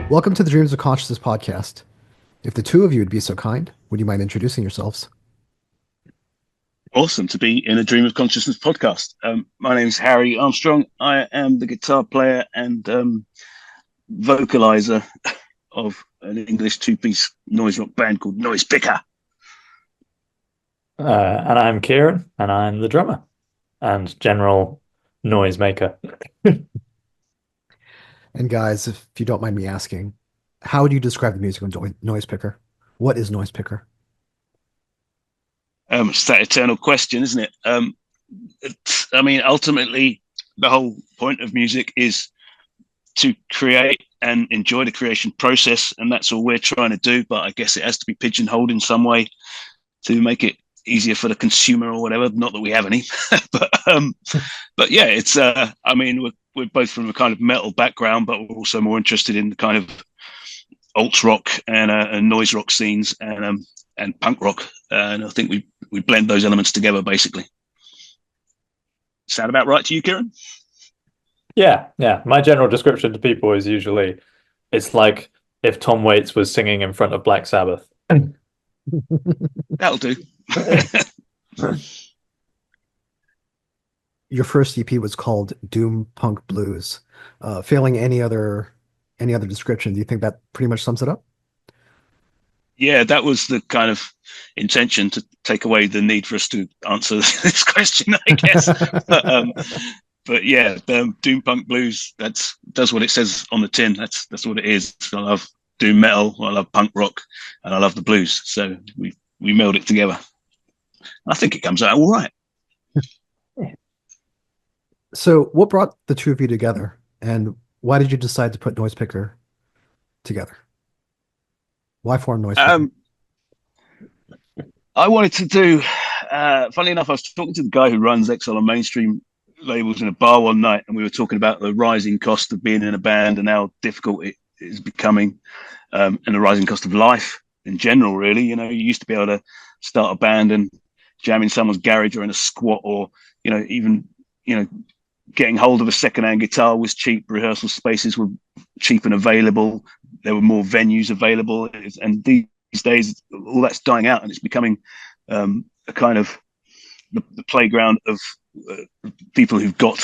Welcome to the Dreams of Consciousness podcast. If the two of you would be so kind, would you mind introducing yourselves? Awesome to be in a Dream of Consciousness podcast. My name is Harry Armstrong. I am the guitar player and vocalizer of an English two-piece noise rock band called Noisepicker. And I'm Kieran, and I'm the drummer and general noise maker. And guys, if you don't mind me asking, how would you describe the music of Noisepicker? What is Noisepicker? It's that eternal question, isn't it? Ultimately, the whole point of music is to create and enjoy the creation process, and that's all we're trying to do. But I guess it has to be pigeonholed in some way to make it easier for the consumer or whatever. Not that we have any, but yeah, it's. We're both from a kind of metal background, but we're also more interested in the kind of alt rock and noise rock scenes and punk rock, and I think we blend those elements together basically. Sound about right to you, Kieran? Yeah. My general description to people is usually it's like if Tom Waits was singing in front of Black Sabbath. That'll do. Your first EP was called Doom Punk Blues. Failing any other description, do you think that pretty much sums it up? Yeah, that was the kind of intention, to take away the need for us to answer this question, I guess. but yeah, Doom Punk Blues, that's what it says on the tin. That's what it is. I love doom metal, I love punk rock, and I love the blues. So we meld it together. I think it comes out all right. So what brought the two of you together, and why did you decide to put Noisepicker together? Why form Noisepicker? I wanted to do, funny enough, I was talking to the guy who runs Exile on Mainstream labels in a bar one night, and we were talking about the rising cost of being in a band and how difficult it is becoming, and the rising cost of life in general, really. You used to be able to start a band and jam in someone's garage or in a squat, or, even, getting hold of a second-hand guitar was cheap. Rehearsal spaces were cheap and available. There were more venues available. And these days, all that's dying out, and it's becoming a kind of the playground of people who've got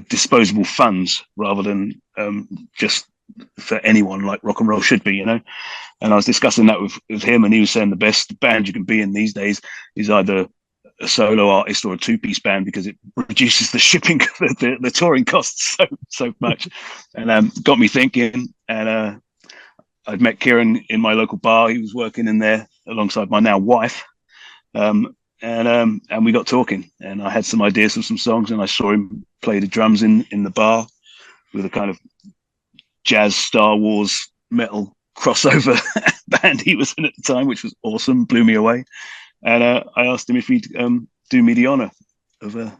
disposable funds rather than just for anyone, like rock and roll should be, And I was discussing that with him, and he was saying the best band you can be in these days is either a solo artist or a two-piece band, because it reduces the shipping, the touring costs so much. And got me thinking. And I'd met Kieran in my local bar. He was working in there alongside my now wife. And we got talking, and I had some ideas for some songs, and I saw him play the drums in the bar with a kind of jazz Star Wars metal crossover band he was in at the time, which was awesome, blew me away. And I asked him if he'd do me the honor of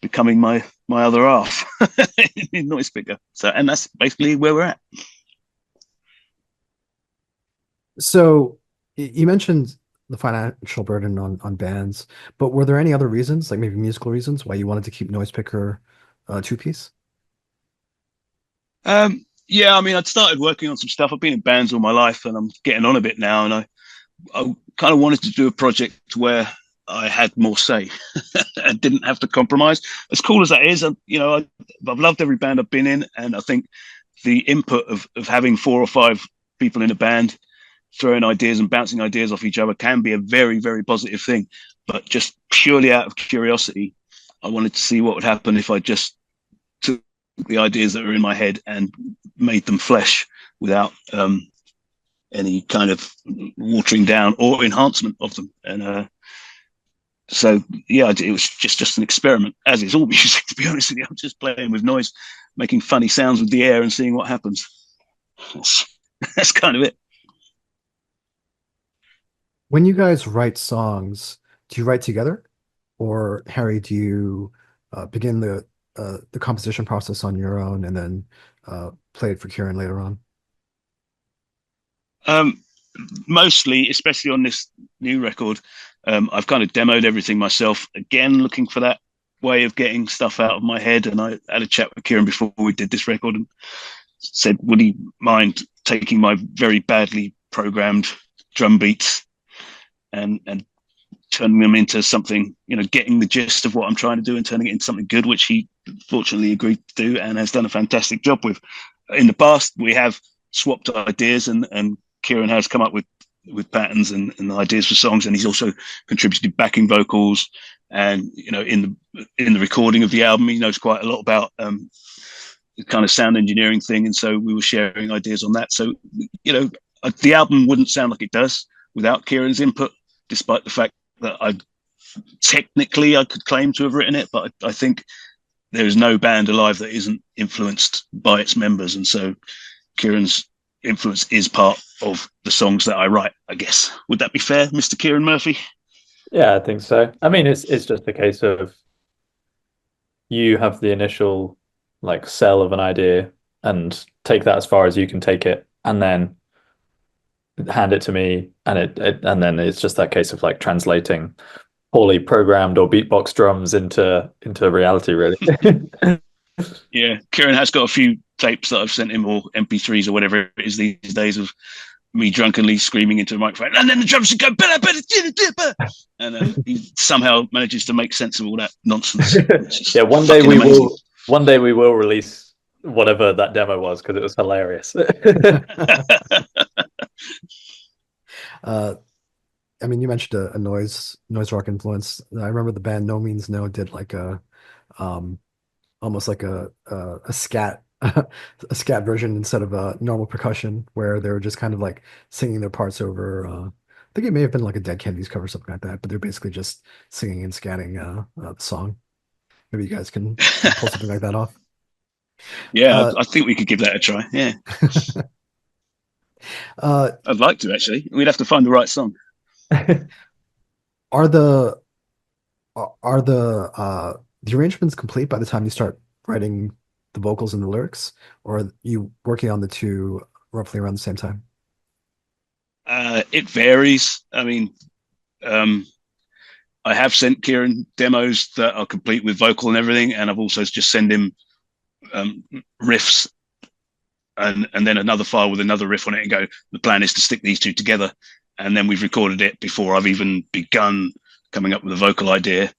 becoming my other half in Noisepicker. And that's basically where we're at. So you mentioned the financial burden on bands, but were there any other reasons, like maybe musical reasons, why you wanted to keep Noisepicker two-piece? Yeah, I'd started working on some stuff. I've been in bands all my life, and I'm getting on a bit now, and I kind of wanted to do a project where I had more say and didn't have to compromise. As cool as that is, I've loved every band I've been in, and I think the input of having 4 or 5 people in a band throwing ideas and bouncing ideas off each other can be a very, very positive thing. But just purely out of curiosity, I wanted to see what would happen if I just took the ideas that were in my head and made them flesh without any kind of watering down or enhancement of them. And so, yeah, it was just an experiment, as is all music, to be honest with you. I'm just playing with noise, making funny sounds with the air and seeing what happens. That's kind of it. When you guys write songs, do you write together? Or, Harry, do you begin the composition process on your own and then play it for Kieran later on? Mostly, especially on this new record, I've kind of demoed everything myself, again looking for that way of getting stuff out of my head. And I had a chat with Kieran before we did this record and said, would he mind taking my very badly programmed drum beats and turning them into something, getting the gist of what I'm trying to do and turning it into something good, which he fortunately agreed to do and has done a fantastic job with. In the past, we have swapped ideas, and Kieran has come up with patterns and ideas for songs, and he's also contributed backing vocals. And in the recording of the album, he knows quite a lot about the kind of sound engineering thing, and so we were sharing ideas on that. So the album wouldn't sound like it does without Kieran's input, despite the fact that I could claim to have written it, but I think there is no band alive that isn't influenced by its members, and so Kieran's influence is part of the songs that I write, I guess. Would that be fair, Mr. Kieran Murphy? Yeah, I think so. I mean, it's just a case of you have the initial like sell of an idea and take that as far as you can take it, and then hand it to me, and and then it's just that case of like translating poorly programmed or beatbox drums into reality, really. Yeah, Kieran has got a few tapes that I've sent him, or MP3s or whatever it is these days, of me drunkenly screaming into the microphone, and then the drums should go better, and he somehow manages to make sense of all that nonsense. Yeah, one day we will release whatever that demo was, because it was hilarious. I mean, you mentioned a noise rock influence. I remember the band No Means No did like a almost like a scat a scat version instead of a normal percussion, where they were just kind of like singing their parts over. I think it may have been like a Dead Kennedys cover or something like that, but they're basically just singing and scatting the song. Maybe you guys can pull something like that off. Yeah, I think we could give that a try. Yeah. I'd like to, actually. We'd have to find the right song. Are the arrangements complete by the time you start writing the vocals and the lyrics, or are you working on the two roughly around the same time? It varies. I mean, I have sent Kieran demos that are complete with vocal and everything, and I've also just sent him riffs and then another file with another riff on it, and go, the plan is to stick these two together. And then we've recorded it before I've even begun coming up with a vocal idea.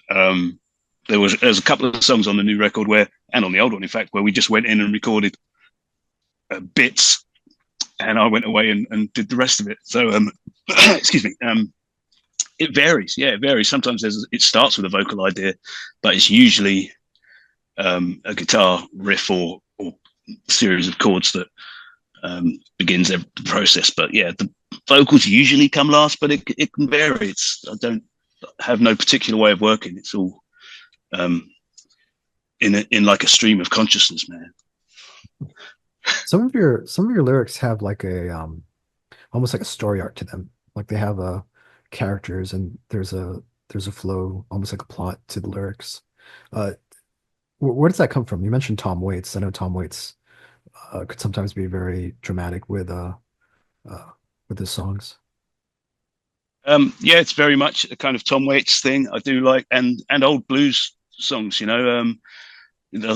There's a couple of songs on the new record and on the old one, in fact, where we just went in and recorded bits, and I went away and did the rest of it. So, excuse me. It varies. Yeah, it varies. Sometimes it starts with a vocal idea, but it's usually a guitar riff or series of chords that begins the process. But yeah, the vocals usually come last, but it can vary. I don't have no particular way of working. It's all in like a stream of consciousness, man. Some of your lyrics have like a almost like a story arc to them. Like they have characters, and there's a flow, almost like a plot to the lyrics. Where does that come from? You mentioned Tom Waits. I know Tom Waits could sometimes be very dramatic with his songs. Yeah, it's very much a kind of Tom Waits thing. I do like, and old blues songs, the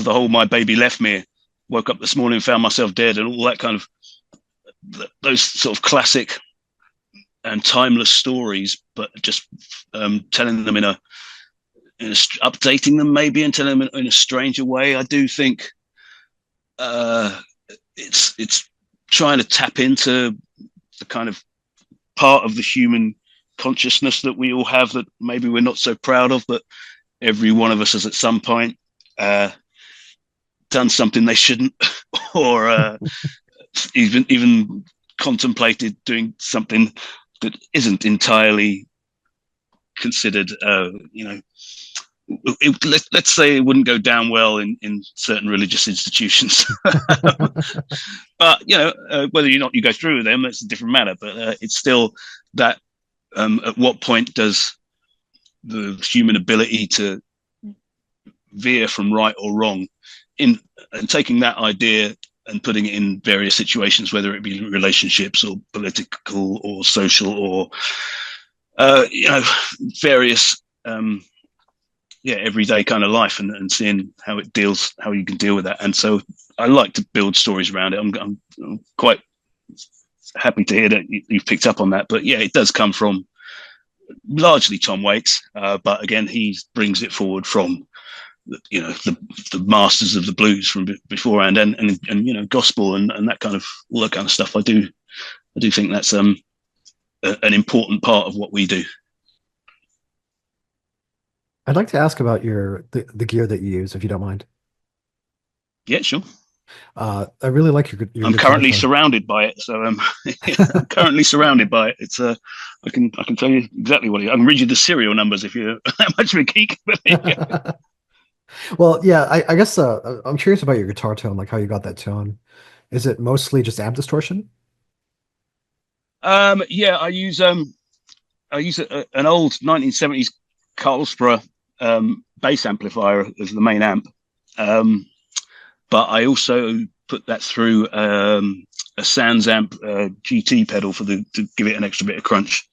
whole "My Baby Left Me," woke up this morning and found myself dead, and all that kind of those sort of classic and timeless stories, but just telling them updating them maybe, and telling them in a stranger way. I do think it's trying to tap into the kind of part of the human consciousness that we all have that maybe we're not so proud of, but every one of us has at some point done something they shouldn't, or even contemplated doing something that isn't entirely considered, let's say it wouldn't go down well in certain religious institutions. But whether or not you go through with them, that's a different matter. But it's still that at what point does the human ability to veer from right or wrong and taking that idea and putting it in various situations, whether it be relationships or political or social or various everyday kind of life, and seeing how you can deal with that. And so I like to build stories around it. I'm quite happy to hear that you've picked up on that. But yeah, it does come from largely Tom Waits, but again, he brings it forward from the masters of the blues from beforehand, and gospel and that kind of all that kind of stuff. I do think that's an important part of what we do. I'd like to ask about the gear that you use, if you don't mind. Yeah, sure. I really like your I'm guitar currently tone. surrounded by it, so I'm currently surrounded by it. It's I can tell you exactly what it is. I can read you the serial numbers if you're that much of a geek. But Well, yeah, I guess I'm curious about your guitar tone, like how you got that tone. Is it mostly just amp distortion? yeah, I use an old 1970s Carlsbad bass amplifier as the main amp. But I also put that through a Sans amp GT pedal to give it an extra bit of crunch.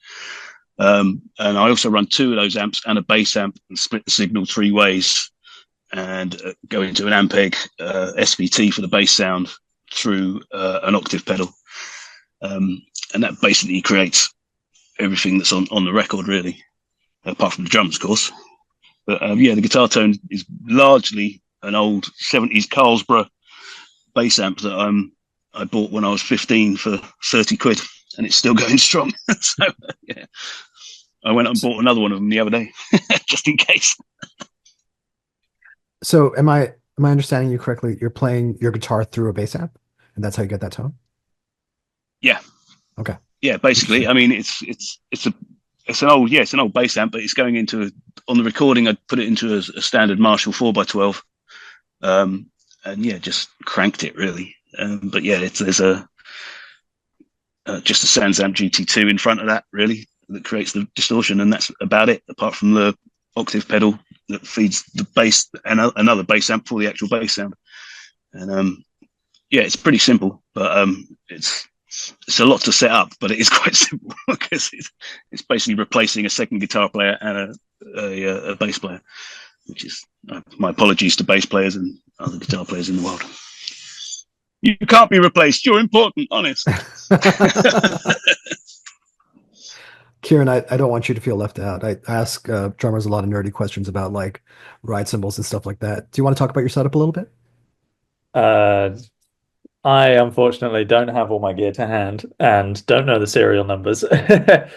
And I also run two of those amps and a bass amp and split the signal three ways and go into an Ampeg SVT for the bass sound through an octave pedal. And that basically creates everything that's on the record, really, apart from the drums, of course. But yeah, the guitar tone is largely an old 70s Carlsbad bass amp that I bought when I was 15 for 30 quid, and it's still going strong. So yeah, I went and bought another one of them the other day, just in case. So am I understanding you correctly? You're playing your guitar through a bass amp, and that's how you get that tone? Yeah, Okay. yeah. Basically, I mean, it's an old bass amp, but it's going into on the recording. I put it into a standard Marshall 4x12, and yeah, just cranked it really. But yeah, there's just a Sans amp GT2 in front of that really that creates the distortion, and that's about it. Apart from the octave pedal that feeds the bass and another bass amp for the actual bass sound. And yeah, it's pretty simple, but it's a lot to set up, but it is quite simple because it's basically replacing a second guitar player and a bass player, which is my apologies to bass players and other guitar players in the world. You can't be replaced. You're important, honest. Kieran, I don't want you to feel left out. I ask drummers a lot of nerdy questions about like ride cymbals and stuff like that. Do you want to talk about your setup a little bit? Uh, I unfortunately don't have all my gear to hand and don't know the serial numbers. I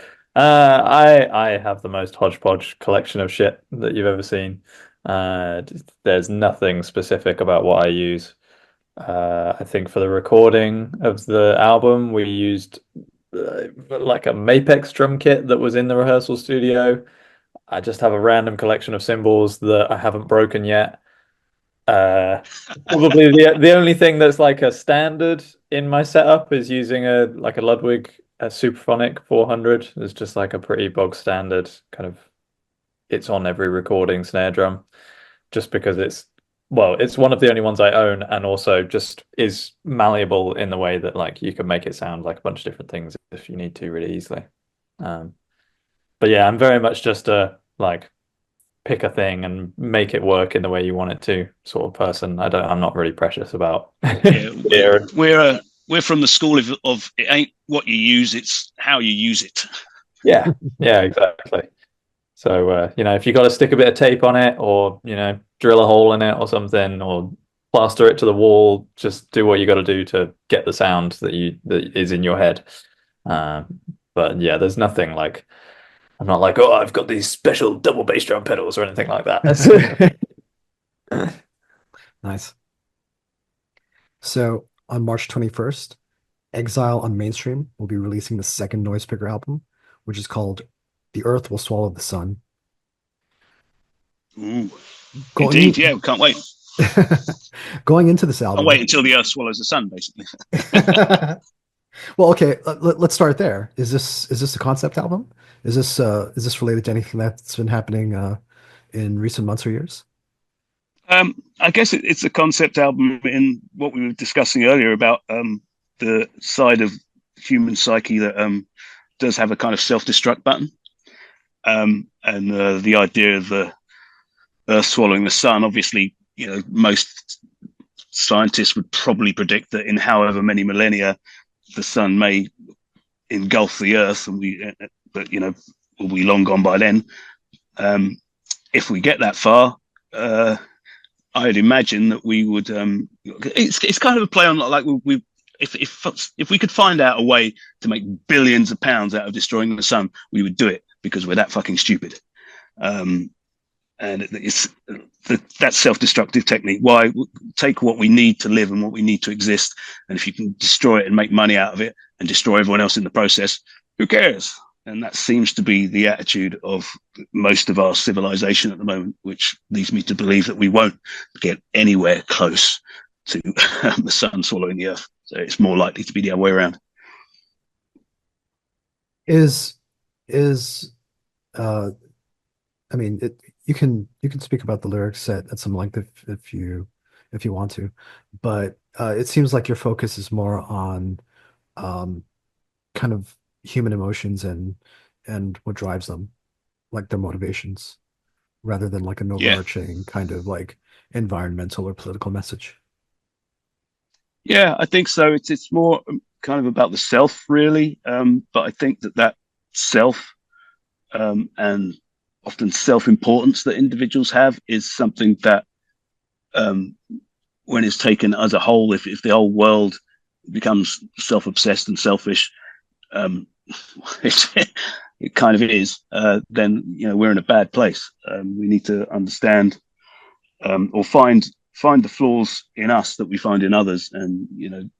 have the most hodgepodge collection of shit that you've ever seen. There's nothing specific about what I use. I think for the recording of the album, we used like a Mapex drum kit that was in the rehearsal studio. I just have a random collection of cymbals that I haven't broken yet. Probably the only thing that's like a standard in my setup is using a Ludwig a Superphonic 400. It's just like a pretty bog standard kind of. It's on every recording snare drum, just because it's one of the only ones I own, and also just is malleable in the way that like you can make it sound like a bunch of different things if you need to really easily. But yeah, I'm very much just a like pick a thing and make it work in the way you want it to sort of person. I'm not really precious about. Yeah, we're from the school of it ain't what you use, it's how you use it. Yeah, exactly. So if you got to stick a bit of tape on it, or drill a hole in it or something, or plaster it to the wall, just do what you got to do to get the sound that is in your head. But yeah, there's nothing like. I'm not like, oh, I've got these special double bass drum pedals or anything like that. Nice. So on March 21st, Exile on Mainstream will be releasing the second Noisepicker album, which is called The Earth Will Swallow the Sun. Ooh, indeed, yeah, we can't wait. Going into this album, I'll wait until the Earth swallows the sun, basically. Well, okay, let's start there. Is this a concept album? Is this related to anything that's been happening in recent months or years? I guess it's a concept album in what we were discussing earlier about the side of human psyche that does have a kind of self-destruct button, and the idea of Earth swallowing the sun. Obviously, most scientists would probably predict that in however many millennia, the sun may engulf the Earth, but will be long gone by then. If we get that far, I'd imagine that we would. It's kind of a play on like we if we could find out a way to make billions of pounds out of destroying the sun, we would do it because we're that fucking stupid. And it's that self-destructive technique. Why take what we need to live and what we need to exist, and if you can destroy it and make money out of it and destroy everyone else in the process, who cares? And that seems to be the attitude of most of our civilization at the moment, which leads me to believe that we won't get anywhere close to the sun swallowing the Earth. So it's more likely to be the other way around. I mean, you can speak about the lyrics at some length if you want to, but it seems like your focus is more on kind of human emotions and what drives them, like their motivations, rather than like an overarching kind of like environmental or political message. Yeah, I think so. It's more kind of about the self, really. But I think that self and often self-importance that individuals have is something that, when it's taken as a whole, if the whole world becomes self-obsessed and selfish, it kind of is, then we're in a bad place. We need to understand, or find the flaws in us that we find in others, and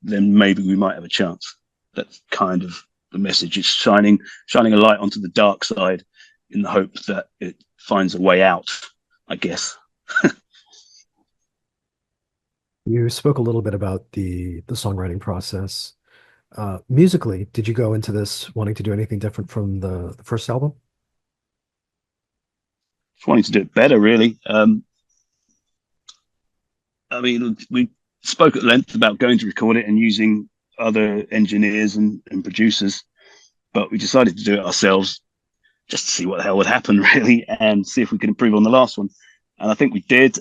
then maybe we might have a chance. That's kind of the message. It's shining a light onto the dark side in the hope that it finds a way out, I guess. You spoke a little bit about the songwriting process. Musically, did you go into this wanting to do anything different from the first album? Just wanting to do it better, really. I mean, we spoke at length about going to record it and using other engineers and producers, but we decided to do it ourselves just to see what the hell would happen, really, and see if we could improve on the last one. And I think we did.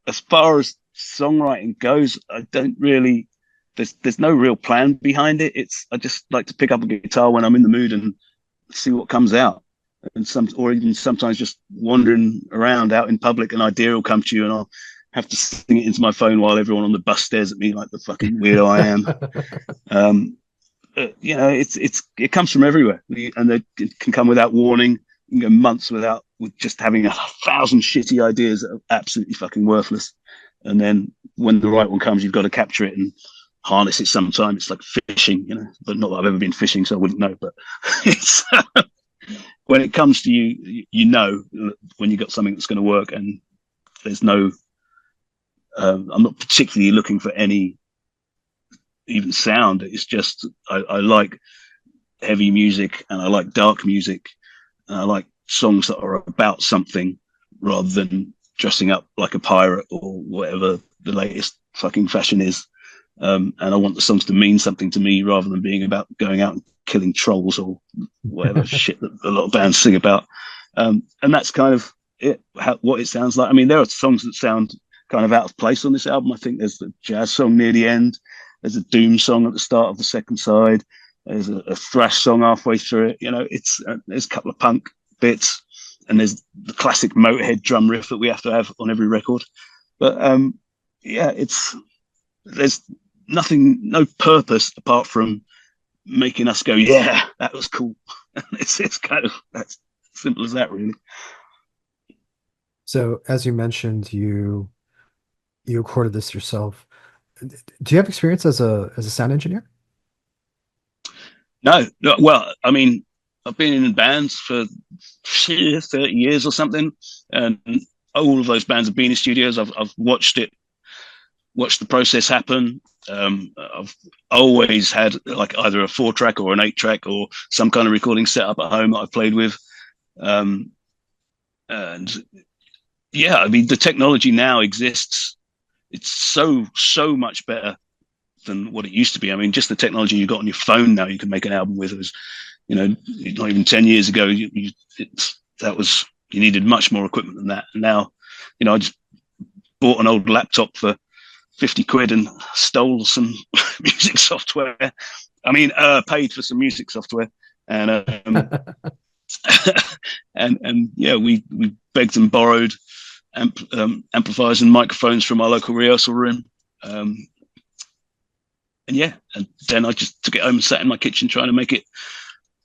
As far as songwriting goes, I don't really. There's no real plan behind it. I just like to pick up a guitar when I'm in the mood and see what comes out. Or even sometimes just wandering around out in public, an idea will come to you, and I'll have to sing it into my phone while everyone on the bus stares at me like the fucking weirdo I am. It comes from everywhere, and it can come without warning. You can go months with just having 1,000 shitty ideas that are absolutely fucking worthless. And then when the right one comes, you've got to capture it and harness it sometime. It's like fishing, but not that I've ever been fishing, so I wouldn't know. But it's when it comes to you, when you've got something that's going to work, and there's no. I'm not particularly looking for any even sound. It's just I like heavy music, and I like dark music, and I like songs that are about something rather than dressing up like a pirate or whatever the latest fucking fashion is. And I want the songs to mean something to me rather than being about going out and killing trolls or whatever shit that a lot of bands sing about. And that's kind of what it sounds like. I mean, there are songs that sound kind of out of place on this album. I think there's the jazz song near the end. There's a doom song at the start of the second side. There's a thrash song halfway through it. There's a couple of punk bits, and there's the classic Motorhead drum riff that we have to have on every record. But there's nothing, no purpose apart from making us go, yeah, that was cool. It's kind of that's simple as that, really. So, as you mentioned, you recorded this yourself. Do you have experience as a sound engineer? No. Well, I mean, I've been in bands for 30 years or something, and all of those bands have been in studios. I've watched the process happen. I've always had like either a 4-track or an 8-track or some kind of recording setup at home that I've played with. And yeah, I mean, the technology now exists. It's so much better than what it used to be. I mean, just the technology you got on your phone now, you can make an album with. It was, not even 10 years ago, that was you needed much more equipment than that. And now, I just bought an old laptop for 50 quid and stole some music software. Paid for some music software, and and yeah, we begged and borrowed amplifiers and microphones from our local rehearsal room. And then I just took it home and sat in my kitchen trying to make it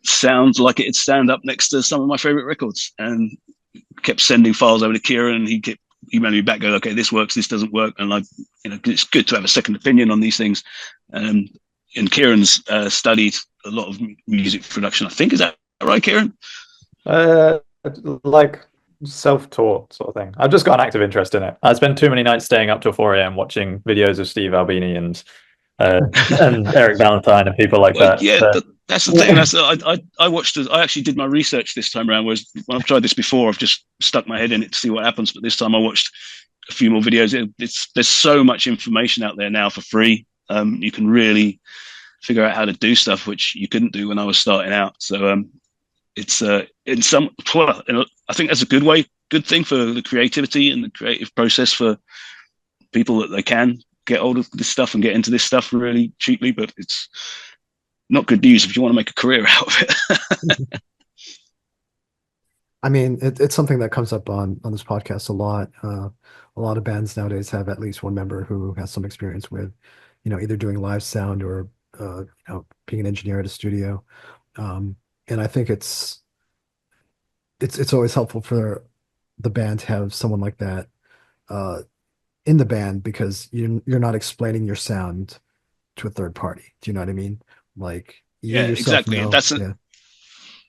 sound like it'd stand up next to some of my favorite records, and kept sending files over to Kieran, and he kept emailing me back, going, okay, this works, this doesn't work. And it's good to have a second opinion on these things. And Kieran's studied a lot of music production, I think. Is that right, Kieran? Like self-taught sort of thing. I've just got an active interest in it. I spent too many nights staying up till 4 a.m. watching videos of Steve Albini and Eric Valentine and people like that. Yeah, that's the thing. I watched it. I actually did my research this time around. Whereas when I've tried this before, I've just stuck my head in it to see what happens. But this time I watched a few more videos. There's so much information out there now for free. You can really figure out how to do stuff which you couldn't do when I was starting out. So it's I think that's a good thing for the creativity and the creative process for people, that they can get hold of this stuff and get into this stuff really cheaply. But it's not good news if you want to make a career out of it. I mean, it's something that comes up on this podcast a lot. A lot of bands nowadays have at least one member who has some experience with, either doing live sound or being an engineer at a studio. And I think it's always helpful for the band to have someone like that in the band, because you're not explaining your sound to a third party. Do you know what I mean? Like, yeah, exactly.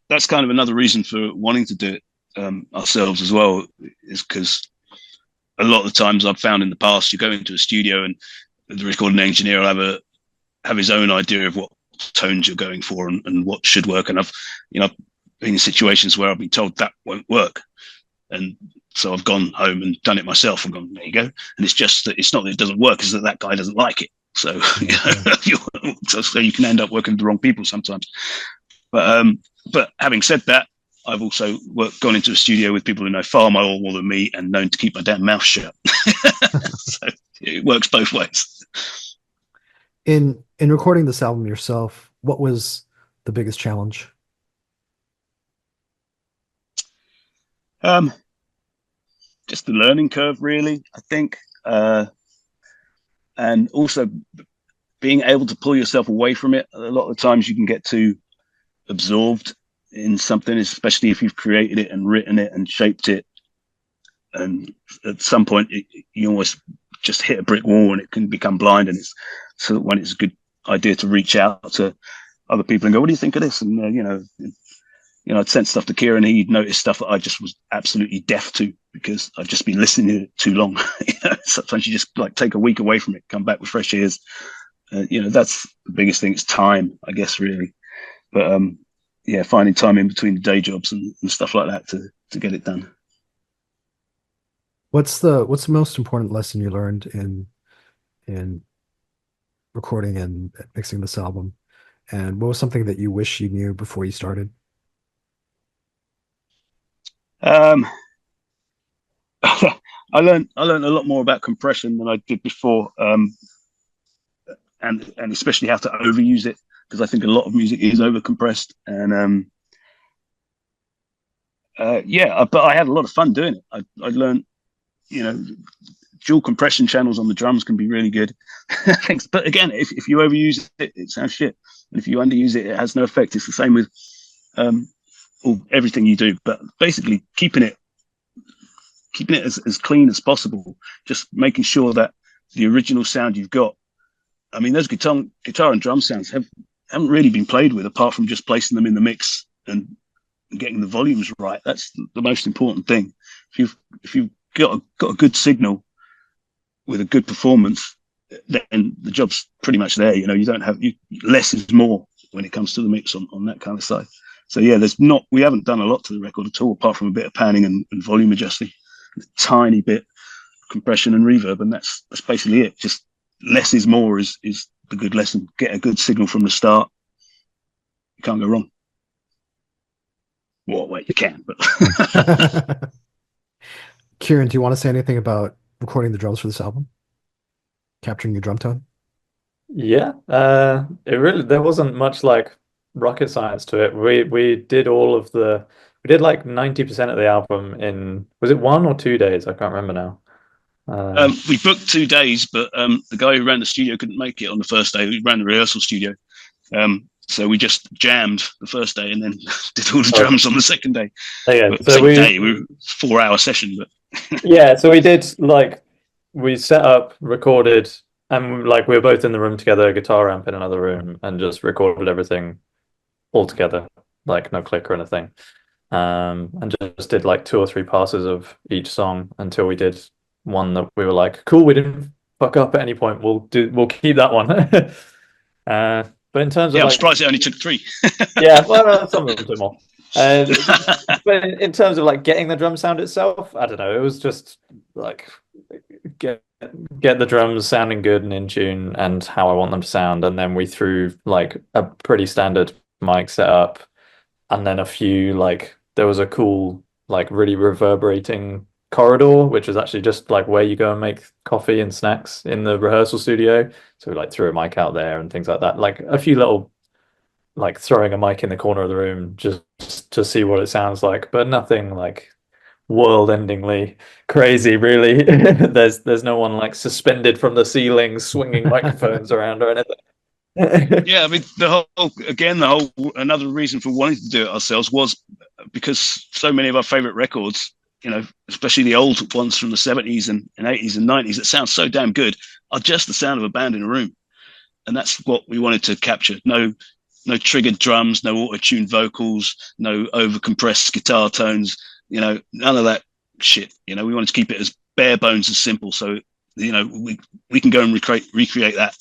That's kind of another reason for wanting to do it ourselves as well, is because a lot of the times I've found in the past, you go into a studio and the recording engineer will have his own idea of what tones you're going for and what should work. And I've been in situations where I've been told that won't work. And so I've gone home and done it myself and gone, there you go. And it's just that it's not that it doesn't work, it's that guy doesn't like it. So, so you can end up working with the wrong people sometimes. But having said that, I've also gone into a studio with people who know far more than me and known to keep my damn mouth shut. So it works both ways. In recording this album yourself, what was the biggest challenge? Just the learning curve, really, I think. And also being able to pull yourself away from it. A lot of the times you can get too absorbed in something, especially if you've created it and written it and shaped it. And at some point, you almost just hit a brick wall and it can become blind. And so when it's a good idea to reach out to other people and go, what do you think of this? And, I'd sent stuff to Kieran. He'd noticed stuff that I just was absolutely deaf to because I'd just been listening to it too long. Sometimes you just take a week away from it, come back with fresh ears. That's the biggest thing. It's time, I guess, really. But finding time in between the day jobs and stuff like that to get it done. What's the most important lesson you learned in recording and mixing this album? And what was something that you wish you knew before you started? I learned a lot more about compression than I did before, and especially how to overuse it, because I think a lot of music is overcompressed. And but I had a lot of fun doing it. I learned, dual compression channels on the drums can be really good. Thanks. But again, if you overuse it, it sounds shit, and if you underuse it, it has no effect. It's the same with everything you do, but basically keeping it as clean as possible, just making sure that the original sound you've got, I mean, those guitar and drum sounds haven't really been played with, apart from just placing them in the mix and getting the volumes right. That's the most important thing. If you've got a good signal with a good performance, then the job's pretty much there. You don't have less is more when it comes to the mix on that kind of side. So yeah, we haven't done a lot to the record at all, apart from a bit of panning and volume adjusting, a tiny bit compression and reverb, and that's basically it. Just less is more is the good lesson. Get a good signal from the start. You can't go wrong. Well, you can, but Kieran, do you want to say anything about recording the drums for this album? Capturing your drum tone? Yeah, it really there wasn't much like rocket science to it. We did all of the we did like 90% of the album in was it 1 or 2 days? I can't remember now. we booked 2 days, but the guy who ran the studio couldn't make it on the first day. We ran the rehearsal studio, so we just jammed the first day and then did all the Oh, drums on the second day. okay, But the so same day, we were 4 hour session. But yeah, so we did like we set up, recorded, and like we were both in the room together, guitar amp in another room, and just recorded everything all together, like no click or anything. And just did like 2 or 3 passes of each song until we did one that we were like, cool, we didn't fuck up at any point. We'll keep that one. But in terms of yeah, I'm like, surprised it only took 3. yeah, well, some of them took more. Uh, but in terms of like getting the drum sound itself, I don't know. It was just like get get the drums sounding good and in tune and how I want them to sound, and then we threw like a pretty standard mic setup, and then a few like there was a cool like really reverberating corridor, which was actually just like where you go and make coffee and snacks in the rehearsal studio. So we like threw a mic out there and things like that. Like a few little like throwing a mic in the corner of the room just to see what it sounds like, but nothing like world-endingly crazy, really. There's no one like suspended from the ceiling swinging microphones around or anything. Yeah, I mean, another reason for wanting to do it ourselves was because so many of our favorite records, especially the old ones from the 70s and 80s and 90s that sound so damn good, are just the sound of a band in a room. And that's what we wanted to capture. No triggered drums, no auto-tuned vocals, no over-compressed guitar tones, none of that shit. We wanted to keep it as bare bones as simple. So, we can go and recreate that,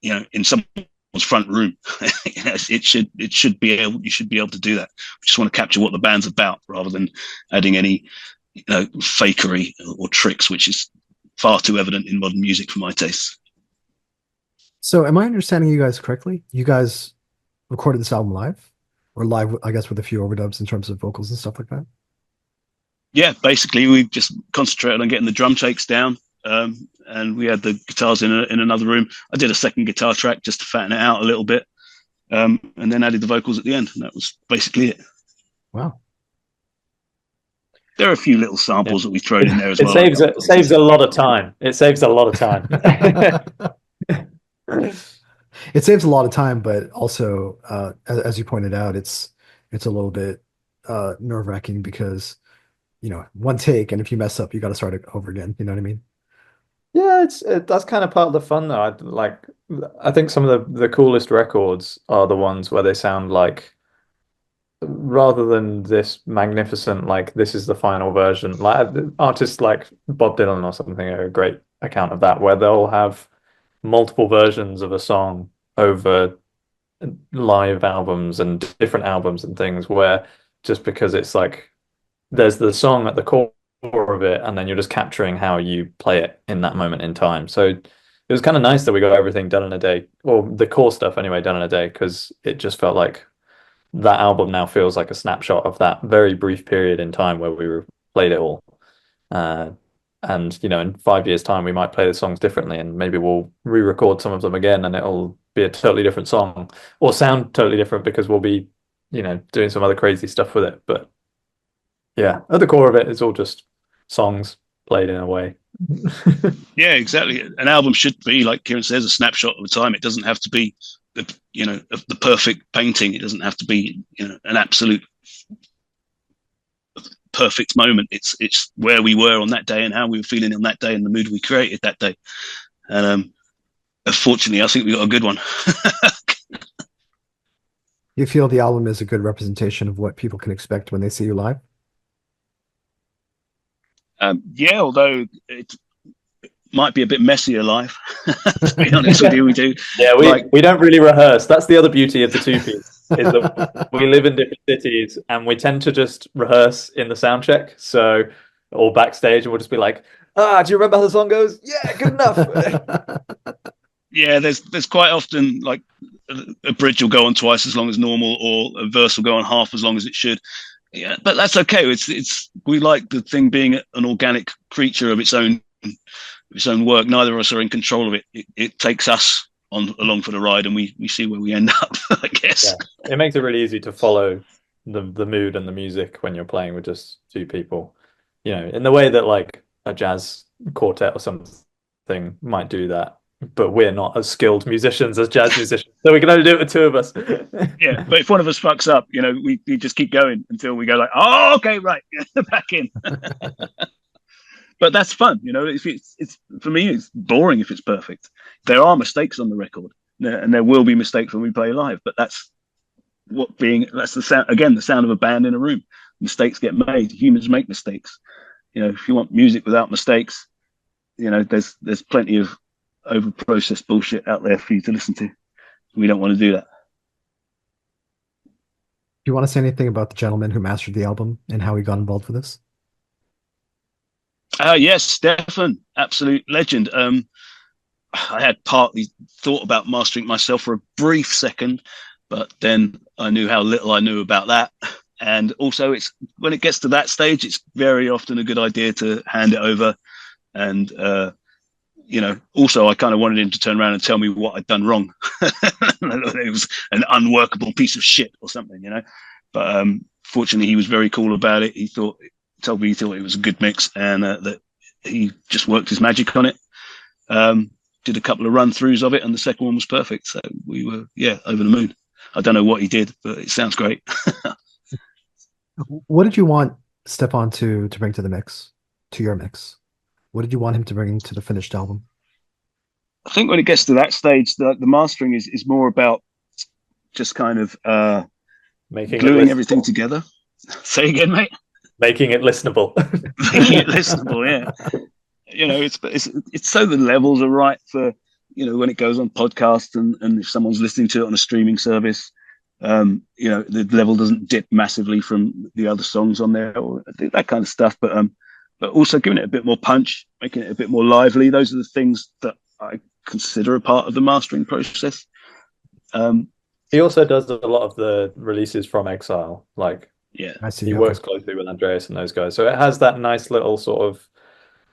in someone's front room. You should be able to do that. We just want to capture what the band's about rather than adding any, fakery or tricks, which is far too evident in modern music for my taste. So am I understanding you guys correctly? You guys recorded this album live? Or live, I guess, with a few overdubs in terms of vocals and stuff like that? Yeah, basically we just concentrated on getting the drum takes down, and we had the guitars in another room. I did a second guitar track just to fatten it out a little bit, and then added the vocals at the end, and that was basically it. Wow. There are a few little samples that we thrown in there as It well. saves a lot of time. It saves a lot of time. It saves a lot of time, but also, as you pointed out, it's a little bit nerve-wracking because, one take, and if you mess up, you got to start it over again. You know what I mean? Yeah, that's kind of part of the fun though. I think some of the coolest records are the ones where they sound like rather than this magnificent like this is the final version. Like artists like Bob Dylan or something are a great account of that, where they'll have multiple versions of a song over live albums and different albums and things, where just because it's like there's the song at the core of it and then you're just capturing how you play it in that moment in time. So it was kind of nice that we got everything done in a day, or the core stuff anyway done in a day, because it just felt like that album now feels like a snapshot of that very brief period in time where we played it all. And in 5 years' time, we might play the songs differently, and maybe we'll re-record some of them again, and it'll be a totally different song, or sound totally different because we'll be, doing some other crazy stuff with it. But yeah, at the core of it, it's all just songs played in a way. Yeah, exactly. An album should be, like Kieran says, a snapshot of a time. It doesn't have to be the perfect painting. It doesn't have to be an absolute perfect moment. It's where we were on that day and how we were feeling on that day and the mood we created that day. And fortunately, I think we got a good one. You feel the album is a good representation of what people can expect when they see you live? Yeah, although it might be a bit messier live. To be honest with you, we do. Yeah, we don't really rehearse. That's the other beauty of the two-piece, is that we live in different cities and we tend to just rehearse in the sound check. So, or backstage, and we'll just be like, do you remember how the song goes? Yeah, good enough. Yeah, there's quite often like a bridge will go on twice as long as normal, or a verse will go on half as long as it should. Yeah, but that's okay. We like the thing being an organic creature of its own work. Neither of us are in control of it. It takes us on along for the ride, and we see where we end up. I guess. Yeah, it makes it really easy to follow the mood and the music when you're playing with just two people. You know, in the way that like a jazz quartet or something might do that, but we're not as skilled musicians as jazz musicians, so we can only do it with two of us. Yeah, but if one of us fucks up, we just keep going until we go like, oh, okay, right, back in. But that's fun, If it's for me, it's boring if it's perfect. There are mistakes on the record, and there will be mistakes when we play live. But that's the sound again. The sound of a band in a room. Mistakes get made. Humans make mistakes. If you want music without mistakes, there's plenty of over processed bullshit out there for you to listen to. We don't want to do that. Do you want to say anything about the gentleman who mastered the album and how he got involved with this? Yes, Stefan, absolute legend. I had partly thought about mastering myself for a brief second, but then I knew how little I knew about that. And also, it's when it gets to that stage, it's very often a good idea to hand it over. And also, I kind of wanted him to turn around and tell me what I'd done wrong. It was an unworkable piece of shit or something, But fortunately, he was very cool about it. Told me he thought it was a good mix, and that he just worked his magic on it. Did a couple of run throughs of it, and the second one was perfect. So we were, over the moon. I don't know what he did, but it sounds great. What did you want Stefan to bring to the mix, to your mix? What did you want him to bring to the finished album? I think when it gets to that stage, the mastering is more about just kind of gluing everything together. Say again, mate. Making it listenable. Making it listenable, yeah. It's so the levels are right for when it goes on podcast and if someone's listening to it on a streaming service, the level doesn't dip massively from the other songs on there or that kind of stuff. But also giving it a bit more punch, making it a bit more lively. Those are the things that I consider a part of the mastering process. He also does a lot of the releases from Exile, like. Yeah, I see. He works closely with Andreas and those guys. So it has that nice little sort of,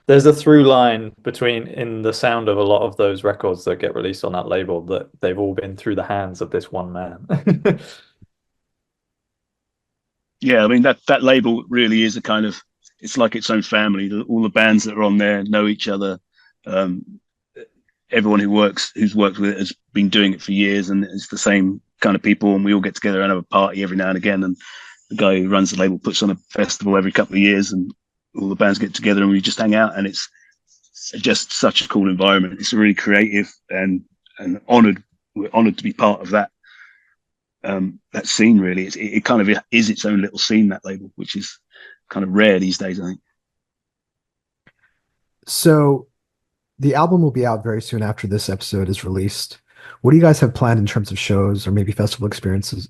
there's a through line in the sound of a lot of those records that get released on that label that they've all been through the hands of this one man. Yeah, I mean, that label really is it's like its own family. All the bands that are on there know each other. Everyone who's worked with it has been doing it for years, and it's the same kind of people, and we all get together and have a party every now and again. And the guy who runs the label puts on a festival every couple of years, and all the bands get together and we just hang out, and it's just such a cool environment. It's really creative and honored. We're honored to be part of that scene. Really, it kind of is its own little scene, that label, which is kind of rare these days, I think. So the album will be out very soon after this episode is released. What do you guys have planned in terms of shows or maybe festival appearances,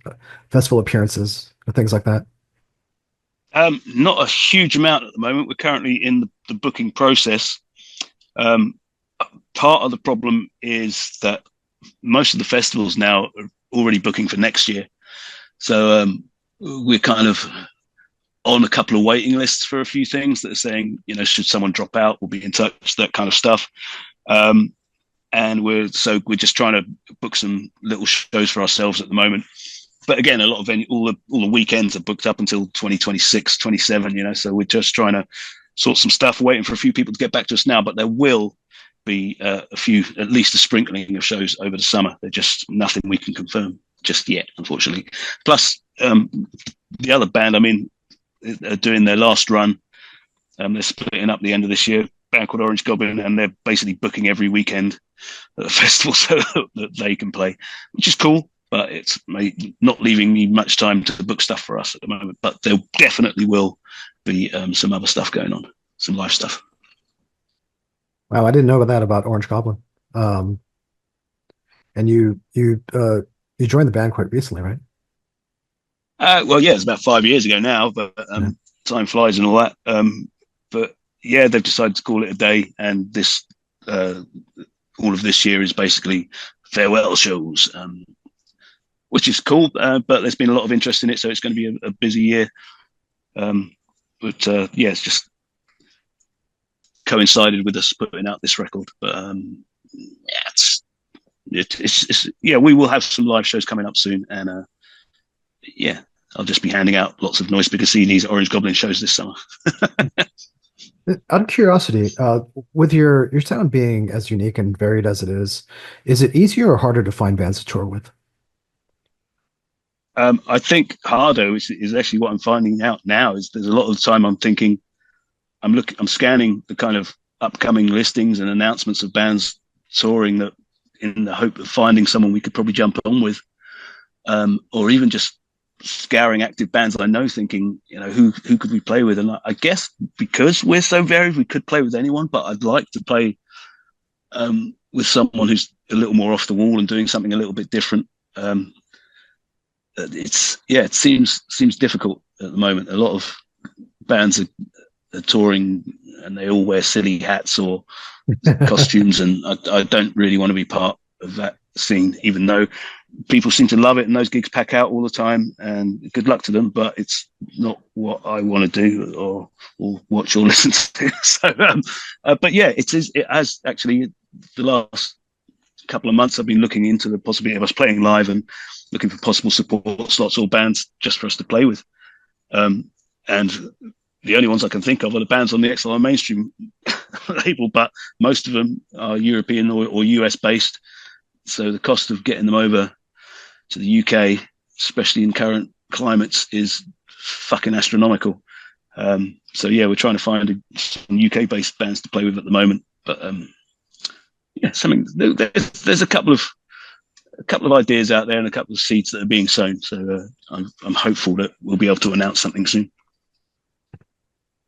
or things like that? Not a huge amount at the moment. We're currently in the booking process. Part of the problem is that most of the festivals now are already booking for next year. So we're kind of on a couple of waiting lists for a few things that are saying, should someone drop out, we'll be in touch, that kind of stuff. And we're just trying to book some little shows for ourselves at the moment. But again, a lot of all the weekends are booked up until 2026, 27, so we're just trying to sort some stuff, waiting for a few people to get back to us now. But there will be at least a sprinkling of shows over the summer. They're just nothing we can confirm just yet, unfortunately. Plus, the other band, are doing their last run. They're splitting up the end of this year, a band called Orange Goblin, and they're basically booking every weekend at the festival so that they can play, which is cool. But it's not leaving me much time to book stuff for us at the moment. But there definitely will be some other stuff going on, some live stuff. Wow, I didn't know about Orange Goblin. And you joined the band quite recently, right? Well, yeah, it's about 5 years ago now, but time flies and all that. But yeah, they've decided to call it a day, and this all of this year is basically farewell shows. Which is cool, but there's been a lot of interest in it, so it's going to be a busy year. But it's just coincided with us putting out this record. But we will have some live shows coming up soon, and I'll just be handing out lots of Noisepicker CDs, Orange Goblin shows this summer. Out of curiosity, with your sound being as unique and varied as it is it easier or harder to find bands to tour with? I think harder is actually what I'm finding out now. Is there's a lot of the time I'm thinking, I'm scanning the kind of upcoming listings and announcements of bands touring, that in the hope of finding someone we could probably jump on with, or even just scouring active bands I know, thinking, who could we play with? And I guess because we're so varied, we could play with anyone, but I'd like to play with someone who's a little more off the wall and doing something a little bit different. It seems difficult at the moment. A lot of bands are touring and they all wear silly hats or costumes, and I don't really want to be part of that scene, even though people seem to love it and those gigs pack out all the time, and good luck to them, but it's not what I want to do or watch or listen to. So but yeah, it has actually, the last couple of months I've been looking into the possibility of us playing live and looking for possible support slots or bands just for us to play with, and the only ones I can think of are the bands on the XLR Mainstream label, but most of them are European or US based, so the cost of getting them over to the UK, especially in current climates, is fucking astronomical. So yeah, we're trying to find some UK based bands to play with at the moment, but there's a couple of ideas out there and a couple of seeds that are being sown, so I'm hopeful that we'll be able to announce something soon.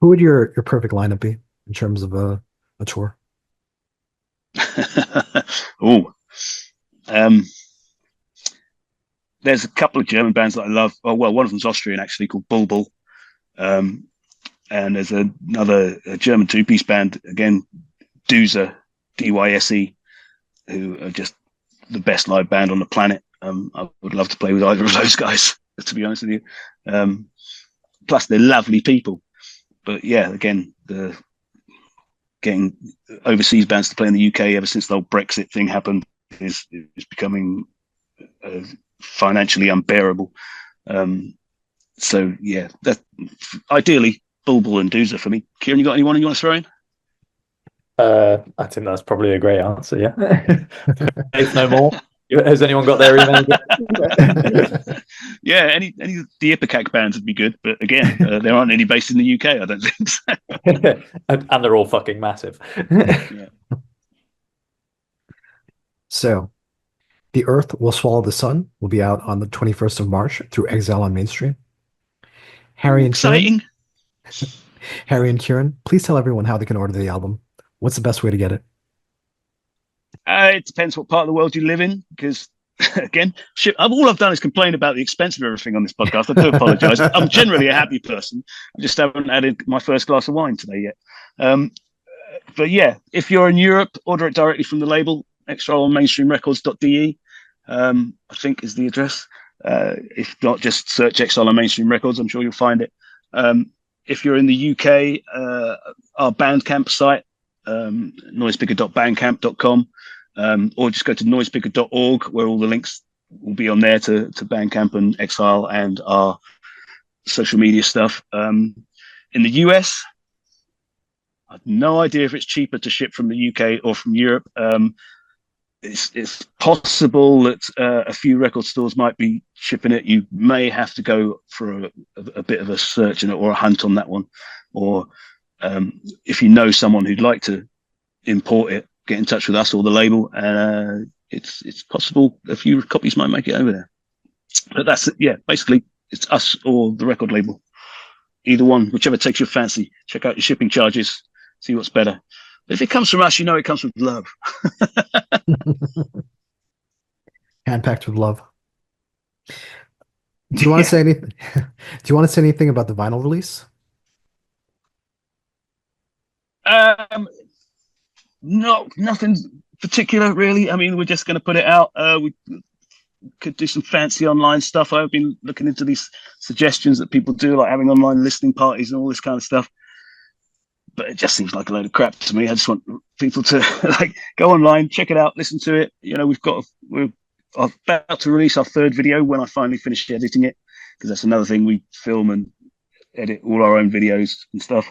Who would your perfect lineup be in terms of a tour? There's a couple of German bands that I love. Oh, well, one of them's Austrian, actually, called Bulbul. And there's another German two-piece band, again, Dyse, Dyse, who are just the best live band on the planet. I would love to play with either of those guys, to be honest with you. Plus, they're lovely people. But yeah, again, getting overseas bands to play in the UK ever since the whole Brexit thing happened is becoming financially unbearable. So yeah, that ideally Bulbul and Dyse for me. Kieran, you got anyone you want to throw in? I think that's probably a great answer. Yeah. No more. Has anyone got their email? Yeah, any the Ipecac bands would be good, but again, there aren't any based in the UK. I don't think so. And they're all fucking massive. Yeah. So, The Earth Will Swallow the Sun will be out on the 21st of March through Exile on Mainstream. Harry and Kieran, please tell everyone how they can order the album. What's the best way to get it? It depends what part of the world you live in, because again, all I've done is complain about the expense of everything on this podcast. I do apologize. I'm generally a happy person. I just haven't added my first glass of wine today yet. But yeah, if you're in Europe, order it directly from the label, exileonmainstreamrecords.de, I think is the address. If not, just search Exile on Mainstream Records. I'm sure you'll find it. If you're in the UK, our Bandcamp site, noisepicker.bandcamp.com, or just go to noisepicker.org, where all the links will be on there to Bandcamp and Exile and our social media stuff. In the US, I have no idea if it's cheaper to ship from the UK or from Europe. It's possible that a few record stores might be shipping it. You may have to go for a bit of a search or a hunt on that one. Or if you know someone who'd like to import it, get in touch with us or the label. It's possible a few copies might make it over there. But that's it. Yeah, basically it's us or the record label. Either one, whichever takes your fancy. Check out your shipping charges, see what's better. But if it comes from us, you know it comes with love. Handpacked with love. Do you want to say anything? Do you want to say anything about the vinyl release? No, nothing particular really. I mean, we're just going to put it out. could do some fancy online stuff. I've been looking into these suggestions that people do, like having online listening parties and all this kind of stuff. But it just seems like a load of crap to me. I just want people to like go online, check it out, listen to it. We're about to release our third video when I finally finish editing it, because that's another thing. We film and edit all our own videos and stuff.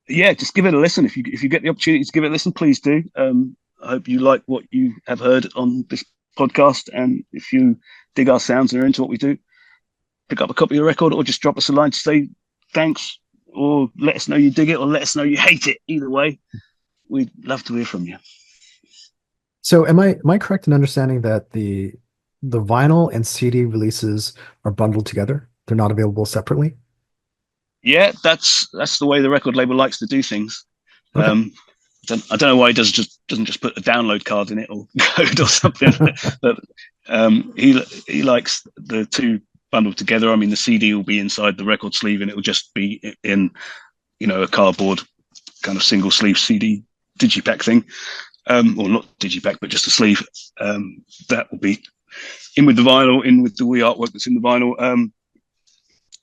Just give it a listen. If you get the opportunity to give it a listen, please do. I hope you like what you have heard on this podcast, and if you dig our sounds and are into what we do, pick up a copy of the record or just drop us a line to say thanks, or let us know you dig it, or let us know you hate it. Either way, we'd love to hear from you. So am I correct in understanding that the vinyl and CD releases are bundled together? They're not available separately? Yeah, that's the way the record label likes to do things. Okay. I don't know why he doesn't just put a download card in it or code or something. But he likes the two bundled together. I mean, the CD will be inside the record sleeve, and it will just be in a cardboard kind of single sleeve CD digipack thing, or not digipack, but just a sleeve. That will be in with the vinyl, in with the wee artwork that's in the vinyl.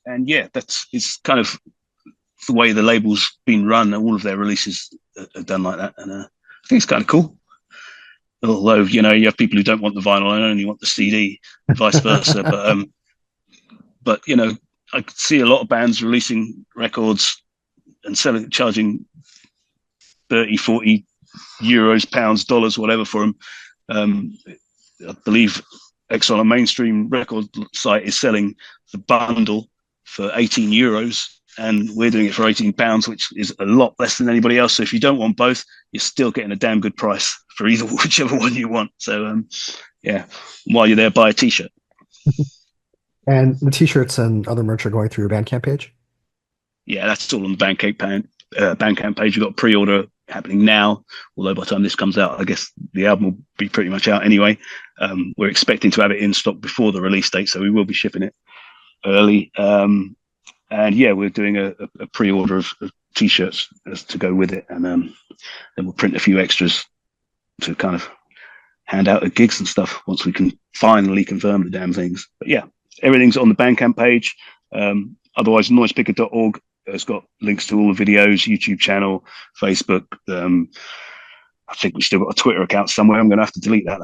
And yeah, it's kind of the way the label's been run. All of their releases are done like that, and I think it's kind of cool. Although you have people who don't want the vinyl and only want the CD, vice versa. But I could see a lot of bands releasing records and charging 30, 40 euros, pounds, dollars, whatever for them. I believe Exile, a mainstream record site, is selling the bundle for 18 euros. And we're doing it for £18, which is a lot less than anybody else. So if you don't want both, you're still getting a damn good price for whichever one you want. So while you're there, buy a t-shirt. And the t-shirts and other merch are going through your Bandcamp page? Yeah, that's all on the Bandcamp page. We've got pre-order happening now, although by the time this comes out, I guess the album will be pretty much out anyway. We're expecting to have it in stock before the release date, so we will be shipping it early. And yeah, we're doing a pre-order of t-shirts to go with it, and then we'll print a few extras to kind of hand out at gigs and stuff once we can finally confirm the damn things. But yeah, everything's on the Bandcamp page. Otherwise, noisepicker.org has got links to all the videos, YouTube channel, Facebook. I think we've still got a Twitter account somewhere. I'm going to have to delete that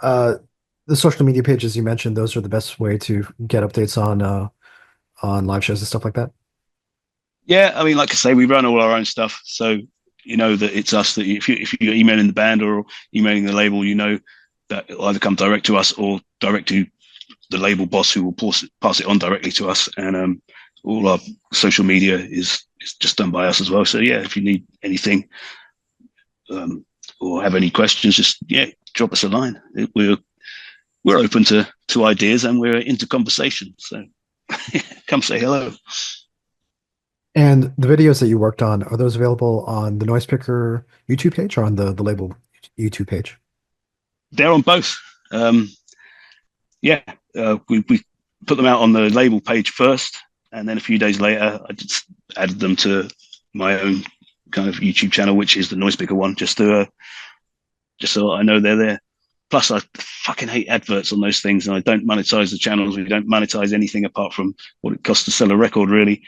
though. The social media pages you mentioned, those are the best way to get updates on live shows and stuff like that? Yeah, I mean, like I say, we run all our own stuff, so you know that it's us. That if you're emailing the band or emailing the label, you know that it'll either come direct to us or direct to the label boss, who will pass it on directly to us. And all our social media is just done by us as well. So yeah, if you need anything or have any questions, just drop us a line. We're open to ideas, and we're into conversation. So come say hello. And the videos that you worked on, are those available on the Noisepicker YouTube page or on the label YouTube page? They're on both. We put them out on the label page first, and then a few days later, I just added them to my own kind of YouTube channel, which is the Noisepicker one, just so I know they're there. Plus, I fucking hate adverts on those things, and I don't monetize the channels. We don't monetize anything apart from what it costs to sell a record, really.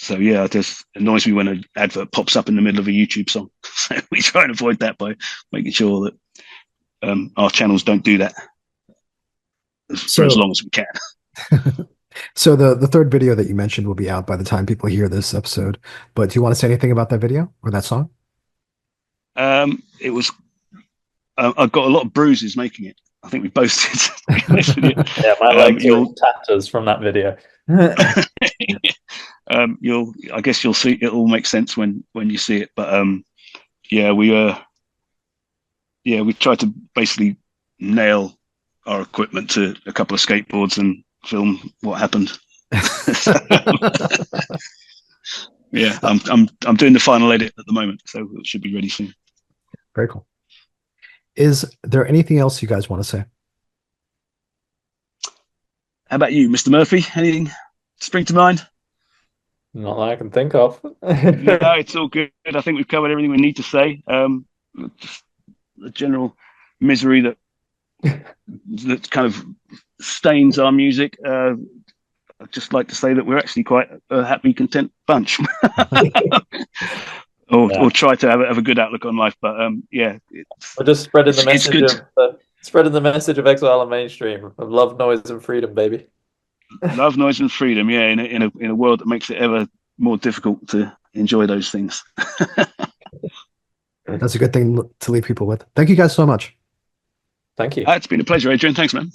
So yeah, it just annoys me when an advert pops up in the middle of a YouTube song. So we try and avoid that by making sure that our channels don't do that for as long as we can. So the third video that you mentioned will be out by the time people hear this episode. But do you want to say anything about that video or that song? It was. I've got a lot of bruises making it. I think we both did. Yeah, my legs are tatters from that video. I guess you'll see. It all makes sense when you see it. But we tried to basically nail our equipment to a couple of skateboards and film what happened. Yeah, I'm doing the final edit at the moment, so it should be ready soon. Very cool. Is there anything else you guys want to say? How about you, Mr. Murphy? Anything spring to mind? Not that I can think of. No, it's all good. I think we've covered everything we need to say. Just the general misery that kind of stains our music. I'd just like to say that we're actually quite a happy, content bunch, or try to have a good outlook on life. But yeah, we're just spreading the it's message good. spreading the message of Exile and Mainstream of love, noise, and freedom, baby. Love, noise, and freedom. Yeah, in a world that makes it ever more difficult to enjoy those things. That's a good thing to leave people with. Thank you guys so much. Thank you. It's been a pleasure, Adrian. Thanks, man.